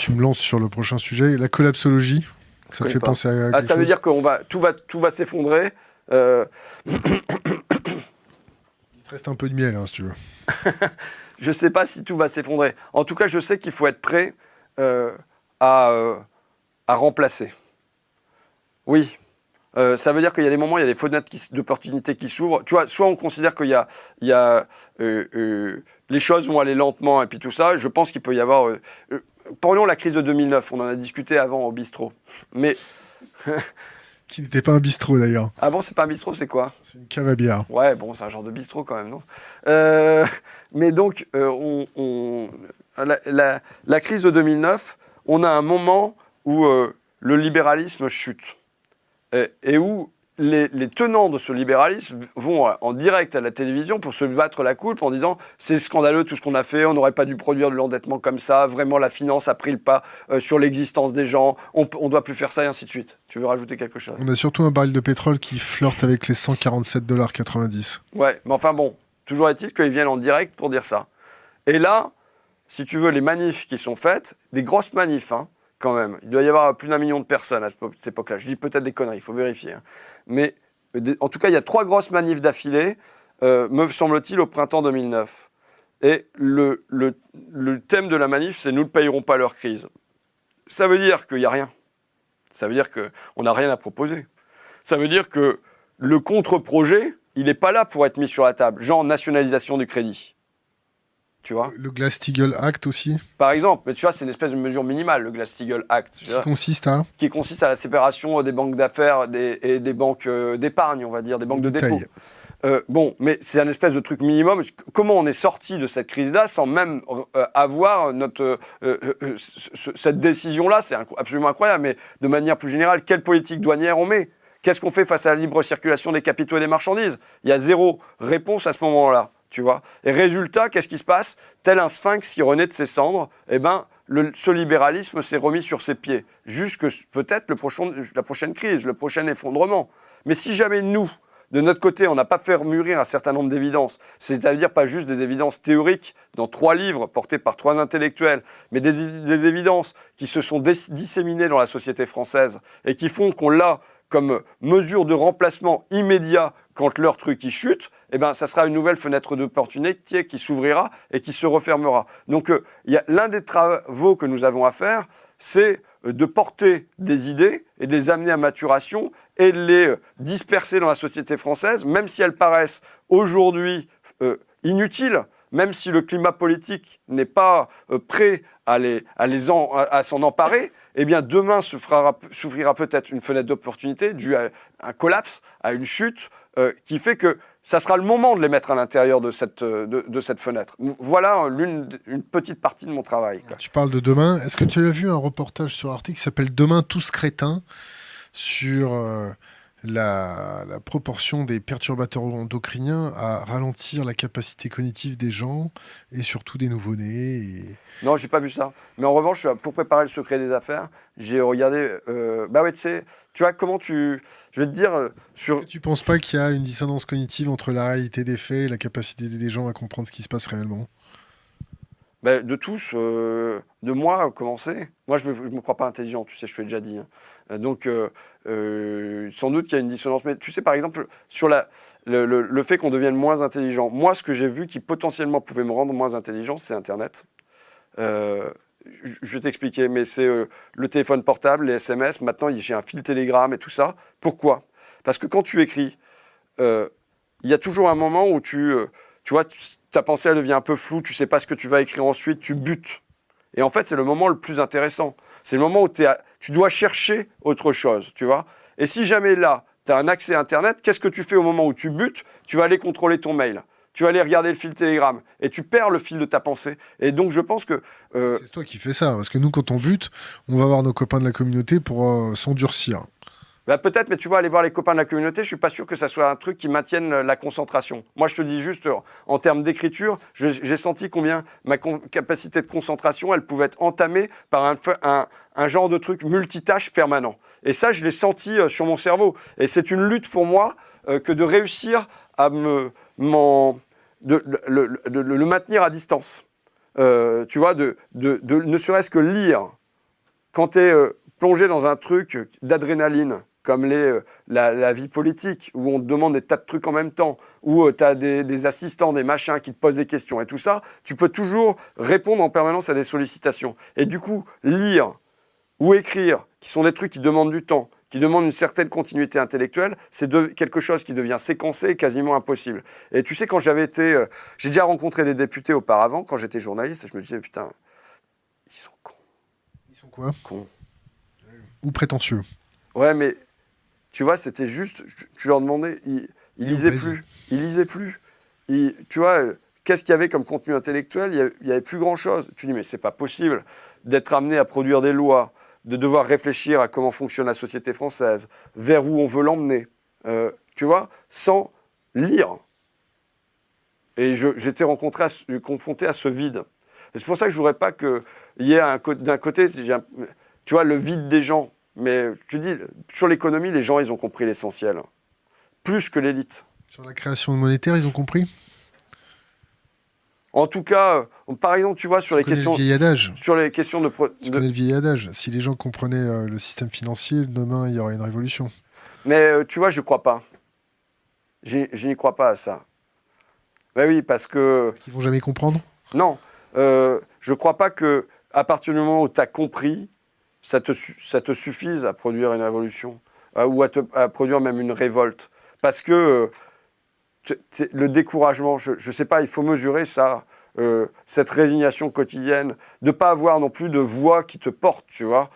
tu me lances sur le prochain sujet. La collapsologie, ça te fait penser à quelque ça veut chose dire que tout va s'effondrer. Il te reste un peu de miel, hein, si tu veux. Je ne sais pas si tout va s'effondrer. En tout cas, je sais qu'il faut être prêt à remplacer. Oui. Ça veut dire qu'il y a des moments, il y a des fenêtres d'opportunités qui s'ouvrent. Tu vois, soit on considère qu'il y a les choses vont aller lentement et puis tout ça. Je pense qu'il peut y avoir... prenons la crise de 2009, on en a discuté avant au bistrot. Mais... Qui n'était pas un bistrot d'ailleurs. Ah bon, c'est pas un bistrot, c'est quoi? C'est une cave à bière. Ouais, bon, c'est un genre de bistrot quand même, non? Mais donc, la crise de 2009, on a un moment où le libéralisme chute. Et où les tenants de ce libéralisme vont en direct à la télévision pour se battre la coulpe en disant « c'est scandaleux tout ce qu'on a fait, on n'aurait pas dû produire de l'endettement comme ça, vraiment la finance a pris le pas sur l'existence des gens, on ne doit plus faire ça et ainsi de suite ». Tu veux rajouter quelque chose? On a surtout un baril de pétrole qui flirte avec les 147,90 $. Ouais, mais enfin bon, toujours est-il qu'ils viennent en direct pour dire ça. Et là, si tu veux, les manifs qui sont faites, des grosses manifs, hein, quand même. Il doit y avoir plus d'1 million de personnes à cette époque-là. Je dis peut-être des conneries, il faut vérifier. Hein. Mais en tout cas, il y a 3 grosses manifs d'affilée, me semble-t-il, au printemps 2009. Et le thème de la manif, c'est « Nous ne payerons pas leur crise ». Ça veut dire qu'il n'y a rien. Ça veut dire qu'on n'a rien à proposer. Ça veut dire que le contre-projet, il n'est pas là pour être mis sur la table. Genre nationalisation du crédit. Tu vois, le Glass-Steagall Act aussi. Par exemple, mais tu vois, c'est une espèce de mesure minimale, le Glass-Steagall Act. Qui consiste à la séparation des banques d'affaires et des banques d'épargne, on va dire, des banques de dépôt. Bon, mais c'est un espèce de truc minimum. Comment on est sorti de cette crise-là sans même avoir cette décision-là? C'est absolument incroyable. Mais de manière plus générale, quelle politique douanière on met? Qu'est-ce qu'on fait face à la libre circulation des capitaux et des marchandises? Il y a zéro réponse à ce moment-là. Tu vois. Et résultat, qu'est-ce qui se passe? Tel un sphinx qui renaît de ses cendres, eh ben, ce libéralisme s'est remis sur ses pieds. Jusque peut-être la prochaine crise, le prochain effondrement. Mais si jamais nous, de notre côté, on n'a pas fait mûrir un certain nombre d'évidences, c'est-à-dire pas juste des évidences théoriques dans 3 livres portés par 3 intellectuels, mais des évidences qui se sont disséminées dans la société française et qui font qu'on l'a comme mesure de remplacement immédiat quand leur truc y chute, eh ben, ça sera une nouvelle fenêtre d'opportunité qui s'ouvrira et qui se refermera. Donc, l'un des travaux que nous avons à faire, c'est de porter des idées et de les amener à maturation et de les disperser dans la société française, même si elles paraissent aujourd'hui inutiles, même si le climat politique n'est pas prêt à s'en emparer. Eh bien, demain s'ouvrira peut-être une fenêtre d'opportunité due à un collapse, à une chute, qui fait que ça sera le moment de les mettre à l'intérieur de cette fenêtre. Voilà une petite partie de mon travail. Quoi. Tu parles de demain. Est-ce que tu as vu un reportage sur Arte qui s'appelle « Demain, tous crétins » sur la proportion des perturbateurs endocriniens à ralentir la capacité cognitive des gens et surtout des nouveau-nés Non, j'ai pas vu ça. Mais en revanche, pour préparer le secret des affaires, j'ai regardé... bah ouais, tu vois, comment tu... Je vais te dire... Tu penses pas qu'il y a une dissonance cognitive entre la réalité des faits et la capacité des gens à comprendre ce qui se passe réellement? Ben, de tous, de moi, à commencer. Moi, je me crois pas intelligent, tu sais, je te l'ai déjà dit. Hein. Donc, sans doute qu'il y a une dissonance. Mais tu sais, par exemple, sur le fait qu'on devienne moins intelligent, moi, ce que j'ai vu qui potentiellement pouvait me rendre moins intelligent, c'est Internet. Je vais t'expliquer, mais c'est le téléphone portable, les SMS. Maintenant, j'ai un fil Telegram et tout ça. Pourquoi? Parce que quand tu écris, il y a toujours un moment où tu vois, ta pensée, elle devient un peu floue, tu ne sais pas ce que tu vas écrire ensuite, tu butes. Et en fait, c'est le moment le plus intéressant. C'est le moment où tu dois chercher autre chose, tu vois. Et si jamais là, tu as un accès à Internet, qu'est-ce que tu fais au moment où tu butes? Tu vas aller contrôler ton mail. Tu vas aller regarder le fil Telegram. Et tu perds le fil de ta pensée. Et donc, je pense que... C'est toi qui fais ça. Parce que nous, quand on bute, on va voir nos copains de la communauté pour s'endurcir. Bah peut-être, mais tu vas aller voir les copains de la communauté, je suis pas sûr que ça soit un truc qui maintienne la concentration. Moi, je te dis juste, en termes d'écriture, j'ai senti combien ma capacité de concentration, elle pouvait être entamée par un genre de truc multitâche permanent. Et ça, je l'ai senti sur mon cerveau. Et c'est une lutte pour moi que de réussir à le maintenir à distance. Tu vois, ne serait-ce que lire quand tu es plongé dans un truc d'adrénaline, comme la vie politique, où on te demande des tas de trucs en même temps, où tu as des assistants, des machins qui te posent des questions et tout ça, tu peux toujours répondre en permanence à des sollicitations. Et du coup, lire ou écrire, qui sont des trucs qui demandent du temps, qui demandent une certaine continuité intellectuelle, c'est quelque chose qui devient séquencé et quasiment impossible. Et tu sais, quand j'ai déjà rencontré des députés auparavant, quand j'étais journaliste, je me disais, putain, ils sont cons. Ils sont quoi? Cons. Ou prétentieux. Ouais, mais tu vois, c'était juste, tu leur demandais, ils lisaient plus. Ils lisaient plus. Tu vois, qu'est-ce qu'il y avait comme contenu intellectuel? Il y avait plus grand-chose. Tu dis, mais c'est pas possible d'être amené à produire des lois, de devoir réfléchir à comment fonctionne la société française, vers où on veut l'emmener, tu vois, sans lire. Et j'étais confronté à ce vide. Et c'est pour ça que je ne voudrais pas qu'il y ait d'un côté, tu vois, le vide des gens. Mais je te dis, sur l'économie, les gens, ils ont compris l'essentiel. Plus que l'élite. Sur la création monétaire, ils ont compris? En tout cas, par exemple, tu vois, sur les questions... le vieil adage. Sur les questions de... Tu connais le vieil adage. Si les gens comprenaient le système financier, demain, il y aurait une révolution. Mais tu vois, je ne crois pas. Je n'y crois pas à ça. Ben oui, parce que... Ils vont jamais comprendre? Non. Je ne crois pas qu'à partir du moment où tu as compris, ça te suffise à produire une révolution ou à produire même une révolte. Parce que le découragement, je ne sais pas, il faut mesurer ça, cette résignation quotidienne, de ne pas avoir non plus de voix qui te porte, tu vois.